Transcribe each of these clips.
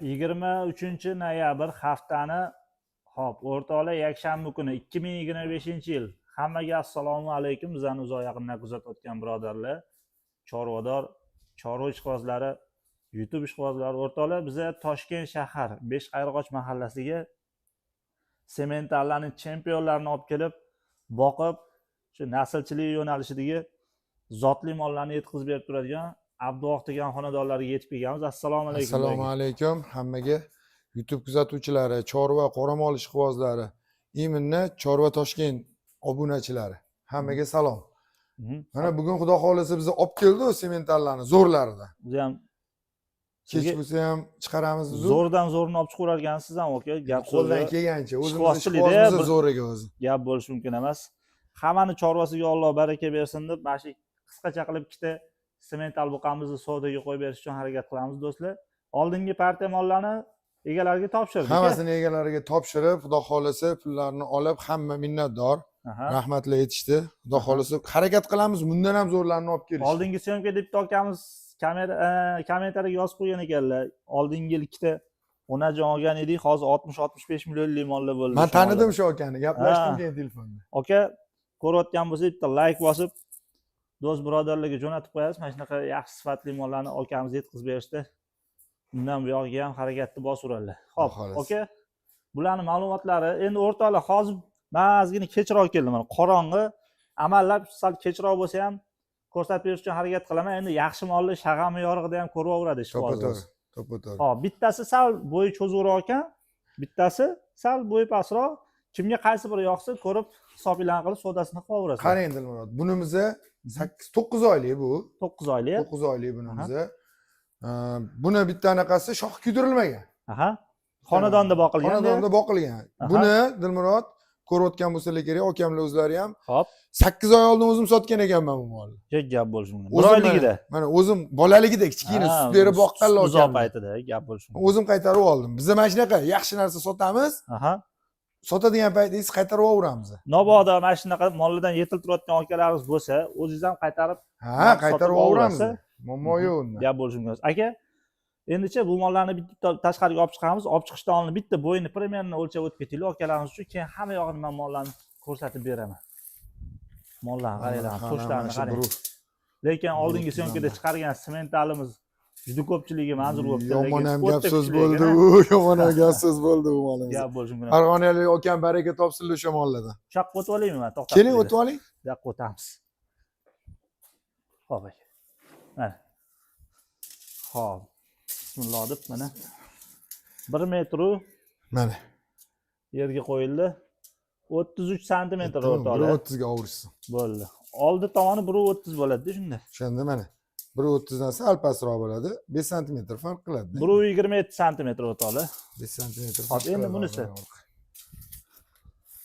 23-noyabr haftani o'rtoqlar yakshanba kuni 2025-yil. Hammaga assalomu alaykum. Bizani uzoq yaqindan kuzatayotgan birodarlar, chorvador, chorva ishqibozlari, YouTube ishqibozlari, o'rtoqlar, biza Toshkent shahar Beshqayrag'och mahallasiga sementallarning chempionlarini olib kelib, boqib, shu naslchilik yo'nalishidagi zotli mollarni yetkazib berib turadigan Abduvoq degan xonadonlarga yetib kelganmiz. Assalomu alaykum. Assalomu alaykum hammaga YouTube kuzatuvchilari, chorva qoramol ishqibozlari, iminni chorva Toshkent obunachilari. Hammaga salom. Mana bugun xudo xolisa bizni olib keldi sementallarni zo'rlaridan. Biz ham kech bo'lsa ham chiqaramiz biz. Zo'rdan zo'rini olib chiqarar ekansiz ham, aka. Gap qo'ldan kelgancha o'zimiz ishqibozimiz zo'riga o'zi. Gap bo'lishi mumkin emas. Hammani chorvasiga Alloh baraka bersin deb, mana shu qisqacha qilib ikkita semental buqamizni savdoga qo'yib berish uchun harakat qilamiz do'stlar. Oldingi partiya mollarni egalariga topshirdik. Hammasini egalariga topshirib, xudo xolisa pullarini olib, hamma minnatdor. Rahmatli etishdi. Xudo xolisa harakat qilamiz, bundan ham zo'rlarni olib kelish. Oldingi syomka deb tokamiz kommentariyaga yozib qo'ygan ekanlar. Oldingi yil ikkita onajon olgan edik, hozir 60-65 millionlik mollar bo'ldi. Men tanidim shu akani, gaplashdim keyin telefonda. Aka, ko'rayotgan bo'lsangiz bitta like bosib, do'st birodarlarga jo'natib qo'yasiz. Mana shunaqa yaxshi sifatli mollarni akamiz yetkazib berishdi. Undan bu yog'iga ham harakatni bosuralar. Xo'p, aka, bularning ma'lumotlari endi o'rtoqlar, hozir men ozgina kechroq keldim. Mana qorong'i, amallab sal kechroq bo'lsa ham ko'rsatib berish uchun harakat qilaman. Endi yaxshi molni shag'ami yorug'ida ham ko'raveradi ishqibozlar. To'g'ri. Xo'p, bittasi sal bo'yi cho'zroq ekan, bittasi sal bo'yi pastroq. Kimga qaysi biri yoqsa ko'rib hisob bilan qilib savdosini qilaverasiz. Qarang Dilmurod, bunimizni 9 oylik bu. 9 oylik. 9 oylik bunimizni. Buni bitta anaqasi shox kuydirilmagan. Aha. Xonadonda boqilgan. Xonadonda boqilgan. Buni Dilmurod ko'rayotgan bo'lsalar kerak, akamlar o'zlari ham. Hop. 8 oy oldin o'zim sotgan ekanman bu molni. Gap bo'lishi mumkin. 1 oyligida. Mana o'zim bolaligida kichkina sut berib boqqanlar uzoq paytida gap bo'lishi mumkin. O'zim qaytarib oldim. Biz mana shunaqa yaxshi narsa sotamiz. Aha. Sotadigan paytingiz qaytarib olamiz. Nobodo mana shunaqa mollardan yetilib turadigan akalarimiz bo'lsa, o'zingiz ham qaytarib, qaytarib olamiz. Muammo yo'q unda. Gap bo'lishi mumkin. Aka, endicha bu mollarni bitta tashqariga olib chiqamiz. Olib chiqishdan oldin bitta bo'yini примерно o'lchab o'tib ketaylik akalarimiz uchun, keyin hamma yog'ini men mollarni ko'rsatib beraman. Mollarni qaranglar, to'shlarni qarang. Lekin oldingi syomkada chiqargan sementalimiz juda ko'pchiligi manzur bo'libdi. Yomon ham gap so'z bo'ldi u, yomon ham gap so'z bo'ldi bu molimiz. Gap bo'lishi mumkin. Farg'onalik akam baraka topsinlar o'sha mollardan. Shu yoqqa o'tib olaymi men? To'xtab. Keling, o'tib oling. Bu yoqqa o'tamiz. Xo'p aka. Mana. Xo'p. Bismillah deb mana 1 metr mana yerga qo'yildi. 33 sm o'rtoqlar. 1.30 ga ovurishsin. Bo'ldi. Oldi tomoni 1.30 bo'ladi-da shunda. O'shanda mana 1.30 dan sal pastroq bo'ladi. 5 sm farq qiladi. 1.27 sm o'rtoqlar. 5 sm. Hop, endi bunisi.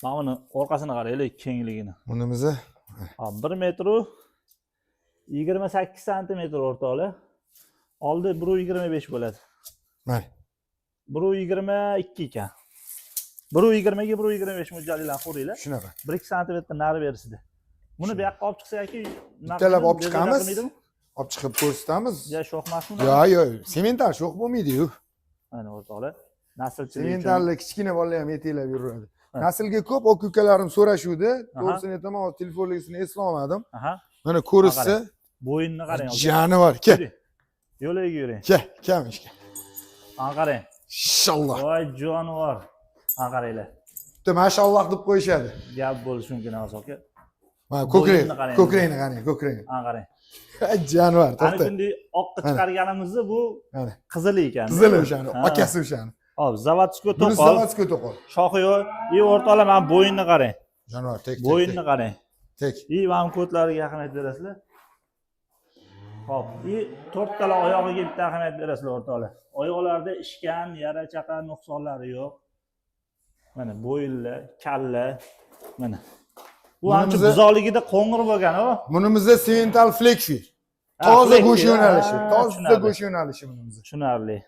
Mana buni orqasini qaraylik, kengligini. Bunimizni hop 1 metr 28 sm o'rtoqlar. Oldi 1.25 bo'ladi. Mana 1.22 ekan. 1.20 ga 1.25 mo'ljallarni ko'ringlar. Shunaqa. 1-2 sm nari berisida. Buni bu yoqqa olib chiqsak-ki, bittalab olib chiqamiz. Olib chiqib ko'rsatamiz. Ya sho'x emasmi? Yo'q, semental sho'x bo'lmaydi-yu. Mana o'rtoqlar, naslchilik. Sementalli kichkina bolalar ham yetaklab yuradi. Naslga ko'p ukalarim so'rashuvdi. To'g'risini aytaman, telefonlagisini eslolmadim. Mana ko'rishsa, bo'yinni qarang. Jonivor, kel. Yo'liga yuring. Kelmishga. Ana qarang. Inshaalloh. Voy jonivor. Ana qaranglar. Bitta mashalloh deb qo'yishadi. Gap bo'lishi mumkin emas aka. Mana ko'krakni qarang, ko'krakni. Ana qarang. Jonivor, to'xta. Ana bunday oqqa chiqarganimizni bu qizil ekan. Qizil o'shani, akasi o'shani. Hop, zavodskiy to'qol. Buni zavodskiy to'qol. Shoxi yo'q. O'rtoqlar, mana bo'yinni qarang. Jonivor, tek. Bo'yinni qarang. Tek. Mana ko'tlariga ahamiyat berasizlar. Hop, 4 tala oyog'iga bitta ahamiyat berasizlar o'rtoqlar. Oyoqlarda ishkan, yara chaqa nuqsonlari yo'q. Mana bo'yinlar, kalla, mana. Bu ancha buzoqligida qo'ng'ir bo'lgan-ku. Bunimizda semental flexi. Toza go'sht yo'nalishi, toza go'sht yo'nalishi bunimizda. Tushunarli.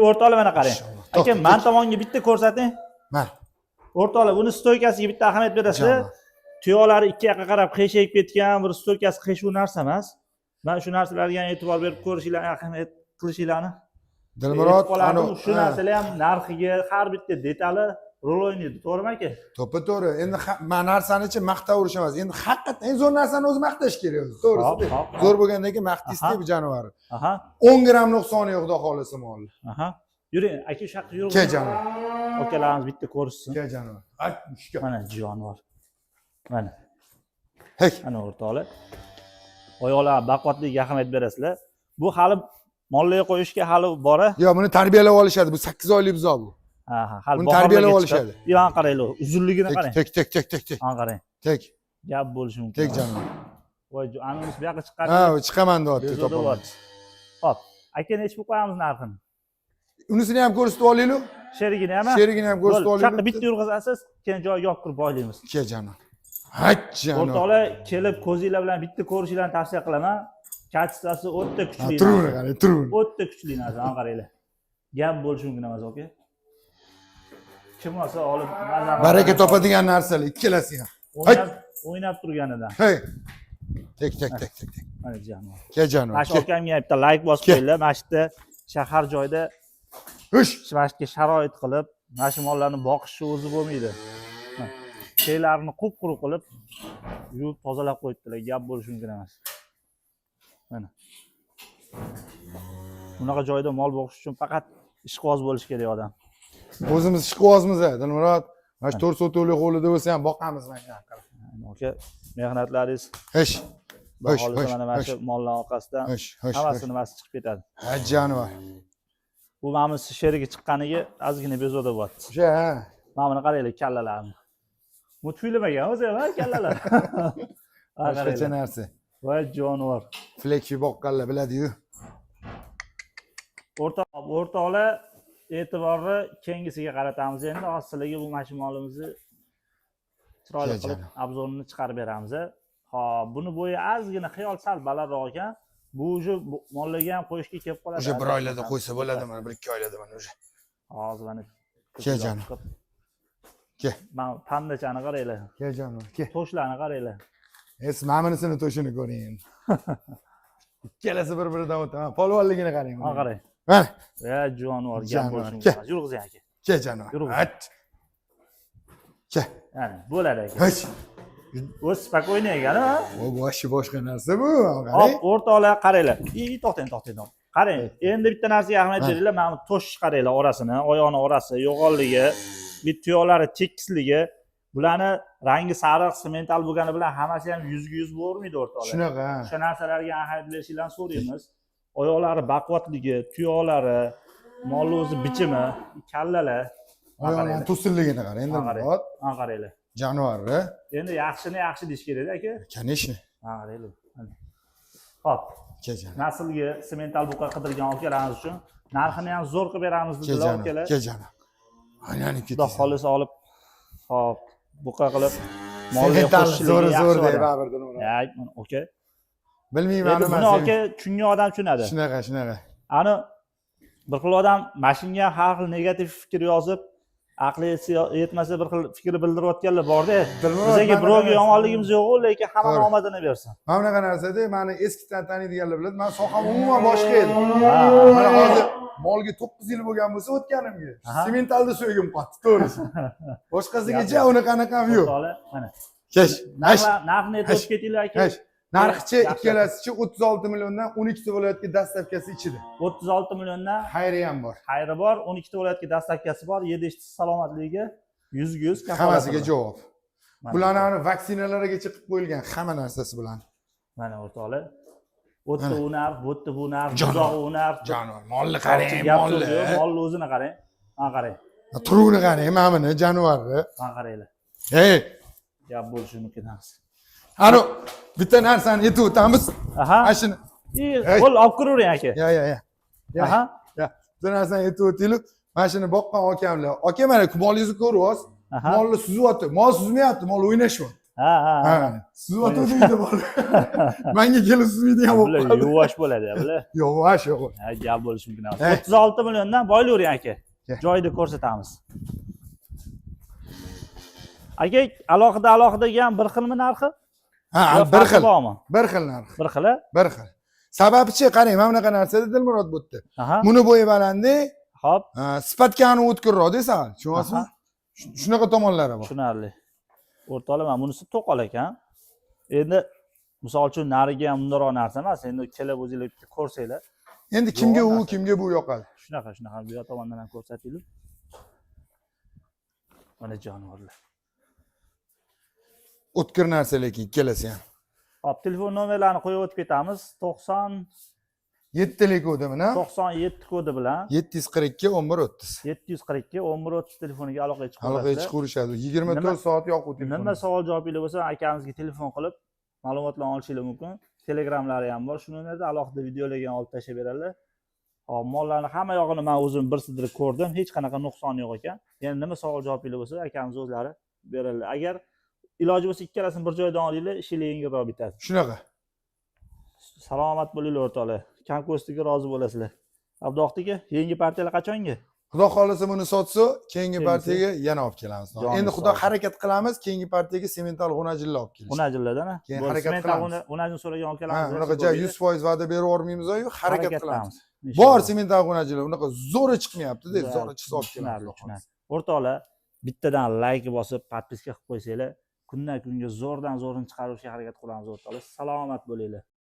O'rtoqlar mana qarang. Aka, men tomonga bitta ko'rsating. Mana. O'rtoqlar, buni stoykasiga bitta ahamiyat berasizlar. Tuyoqlari ikki yoqqa qarab qiyshayib ketgan, bir stoykasi qiyshuv narsa emas. Men shu narsalarga e'tibor berib ko'rishinglarni, ahamiyat qilishinglarni Dilmurod, shu narsalar ham narxiga har bitta detali rol o'ynaydi, to'g'rimi aka? To'g'ri. Endi men narsani-chi maqtaverish emas. Endi haqiqatan eng zo'r narsani o'zi maqtash kerak o'zi. To'g'risi. Zo'r bo'lgandan keyin maqtaysizda bu jonivorni. 10 gram nuqsoni yo'q, xudo xolasa molni. Yuring, aka shu yoqqa yuring. Kel jonivor. Akalarimiz bitta ko'rishsin. Kel jonivor. Mana jonivor. Mana. Hek. Ana o'rtoqlar. Oyoqlar baquvvatligiga ahamiyat berasizlar. Bu hali mollarga qo'yishga hali bor-a? Yo'q, buni tarbiyalab olishadi. Bu 8 oylik buzoq bu. Hali buni tarbiyalab olishadi. Yo'q, qaranglar, uzunligini qarang. Tek. Qarang. Tek. Gap bo'lishi mumkin. Tek jonivor. Voy, animiz bu yoqqa chiqadi. Chiqaman deyapti to'pam. Hop, aka nechga qo'yamiz narxini? Unisini ham ko'rsatib olaylik. Sherigini ham? Sherigini ham ko'rsatib olaylik. Chaqqa bitta yurg'izasiz, keyin joyiga olib kirib boylaymiz. Kel jonivor. Hajjano. O'rtoqlar, kelib ko'zinglar bilan bitta ko'rishinglarni tavsiya qilaman. Kachistasi o'ta kuchli. Turun qarang, turun. O'ta kuchli narsa, qaranglar. Gap bo'lishi mumkin emas, aka. Kim olsa olib, baraka topadigan narsalar ikkalasi ham. O'ynab turganidan. Hey. Tek. Mana jonivor. Kel jonivor. Mana shu akamga bitta like bosib qo'yinglar. Mana shu shahar joyda Hush. Mana shu sharoit qilib, mana shu mollarni boqish o'zi bo'lmaydi. Şeylarni qup-quruq qilib, yuvib tozalab qo'yibdilar. Gap bo'lishi mumkin emas. Mana. Bunaqa joyda mol boqish uchun faqat ishqiboz bo'lish kerak odam. O'zimiz ishqibozmiz, Dilmurod. Mana shu 4 sotuvlik hovlida bo'lsa ham boqamiz mana. Aka, mehnatlaringiz. Hish. Mana shu mollar orqasidan hammasini nimasi chiqib ketadi. Ha, jonivor. Bu mamiz sherigi chiqqaniga ozgina bezovta bo'lyapti. O'sha. Mana buni qaranglar, kallalarni. Multfilm ekan o'zi ham kallalar. Boshqacha narsa. Voy jonivor. Flekshi boqqanlar biladi-yu. O'rtoqlar, e'tiborni keyingisiga qaratamiz. Endi sizlarga bu mashinalarimizni chiroyli qilib obzorini chiqarib beramiz. Xo'p, buni bo'yi ozgina xiyol sal balandroq ekan. Bu o'sha mollarga ham qo'yishga kelib qoladi. O'sha bir oylarda qo'ysa bo'ladi, mana 1-2 oylarda mana o'sha. Hozir mana. Kel jonim. Kel. Mana pandachani qaranglar. Kel jonim, kel. Toshlarni qaranglar. Maminisini to'shini ko'ring. Ikkalasi bir-biridan o'tadi. Polvonligini qarang. Mana qarang. Mana. Ya jonivor, gap bo'lishi mumkin. Yurg'izing aka. Kel jonim. Hat. Kel. Ya'ni bo'ladi aka. Hech. O'z spokойный ekan-a? O boshqa narsa bu. Hop, o'rtoqlar qaranglar. To'xtang. Qarang, endi bitta narsaga ahamiyat beringlar. Mana tosh qaranglar orasini, oyoqning orasi, yo'g'onligi, bit tuyoqlari tekisligi, bularni rangi sariq, semental bo'lgani bilan hammasi ham 100% bo'lmaydi o'rtoqlar. Shunaqa. O'sha narsalarga ahamiyat berishinglarni so'raymiz. Oyoqlari baquvvatligi, tuyoqlari, molning o'zi bichimi, kallalar, oyoqlarning to'silligini qarang endi. Mana qaranglar. Jonivorni. Endi yaxshini yaxshi deyish kerak aka. Конечно. Qaranglar. Hop. Naslga semental buqa qidirgan akalarimiz uchun narxini ham zo'r qilib beramiz dedilar akalar. Kejanim. Aylanib ketdi. Xudo xolisa olib, hop, buqa qilib molga qo'shishlik zo'r deb baribir. Ya, aka. Bilmayman nima. Buni aka tushungan odam tushunadi. Shunaqa. Ani bir xil odam mashinaga har xil negativ fikr yozib, aqli yetmasa bir xil fikr bildirayotganlar bor-da. Bizga birovga yomonligimiz yo'q, lekin hamma omadini bersin. Mana bunaqa narsada meni eskidan taniydiganlar biladi. Men soham umuman boshqa edi. Mana hozir molga 9 yil bo'lgan bo'lsa o'tganimga sementalda so'ygim qotdi, to'g'risi. Boshqasigacha unaqa yo'q. Mana. Kesh. Narxni aytib ketinglar aka. Narxchi ikkalasichi 36 milliondan 12 viloyatga dastavkasi ichida. 36 milliondan xayri ham bor. Xayri bor, 12 viloyatga dastavkasi bor, 7 ishchi salomatligiga 100% kafolat. Hammasiga javob. Bularni vaksinalargacha qilib qo'yilgan hamma narsasi bilan. Mana o'rtoqlar. O'tda u narx, bo'tda bu narx, buzog'i u narx. Jonivor, molni qarang, molni. Molni o'zini qarang. Mana qarang. Turuvni qarang, mana buni jonivorni. Mana qaranglar. Hey, gap bo'lishi mumkin emas. Ano, bitta narsani aytib o'tamiz. Aha. Shuni. Qo'l olib kiravering aka. Ya. Aha. Bitta narsani aytib o'taylik. Mana shuni boqqan akamlar. Aka, mana molingizni ko'ryapsiz. Molni suzyapti. Mol suzmayapti, mol o'ynashyapti. Ha. Suzyapti deydi mol. Menga kelib suzmaydigan bo'lib qoldi. Yuvosh bo'ladi, bular. Yuvosh. Ha, gap bo'lishi mumkin emas. 36 milliondan boylavering aka. Joyida ko'rsatamiz. Aka, alohida ham bir xilmi narxi? Ha, bir xil. Bormi? Bir xil narx. Bir xil. Bir xil. Sababichi qarang, mana bunaqa narsada Dilmurod bu yerda. Aha. Buni bo'yi balandda, Hop. sifatkani o'tkirroq desam, tushunyapsizmi? Shunaqa tomonlari bor. Tushunarli. O'rtoqlar, mana bunisi to'qol ekan. Endi misol uchun nariga ham bundaroq narsa emas. Endi kelib o'zinglar ko'rsanglar. Endi kimga u, kimga bu yoqadi. Shunaqa bu yoq tomondan ham ko'rsatinglar. Mana jonivorlar. O'tkir narsa lekin ikkalasi ham. Hop, telefon nomerlarini qo'yib o'tib ketamiz. 7lik kodimi, 97 kodi bilan 742 11 30. 742 11 30 telefoniga aloqaga chiqib Aloqaga chiqarishadi. 24 soat yoqib telefon. Nima savol javobinglar bo'lsa, akamizga telefon qilib ma'lumotlarni olishingiz mumkin. Telegramlari ham bor. Shuni yerda alohida videolarga olib tashlab beradilar. Hop, mollarni hamma yog'ini men o'zim bir sidirib ko'rdim. Hech qanaqa nuqsoni yo'q ekan. Yana nima savol javobinglar bo'lsa, akamiz o'zlari beradilar. Agar iloji bo'lsa ikkalasini bir joydan olinglar, ishinglar yengilroq bitadi. Shunaqa. Salomat bo'linglar o'rtoqlar. Kamko'stiga rozi bo'lasizlar. Abduqoq aka, yangi partiyalar qachonga? Xudo xolisa buni sotsa, keyingi partiyaga yana olib kelamiz. Endi xudo harakat qilamiz, keyingi partiyaga semental g'unajillar olib kelamiz. G'unajillardan, keyin harakat qilamiz. G'unajin so'ragan olib kelamiz. Unaqa 100% va'da berib yormaymiz-ku, harakat qilamiz. qilamiz. Bor semental g'unajillar, unaqa zo'ri chiqmayapti-da, zo'ri chiqsa olib kelamiz. O'rtoqlar, bittadan like bosib, podpiska qilib qo'ysanglar, kundan kunga zo'rdan zo'rini chiqarishga harakat qilamiz o'rtoqlar. Salomat bo'linglar.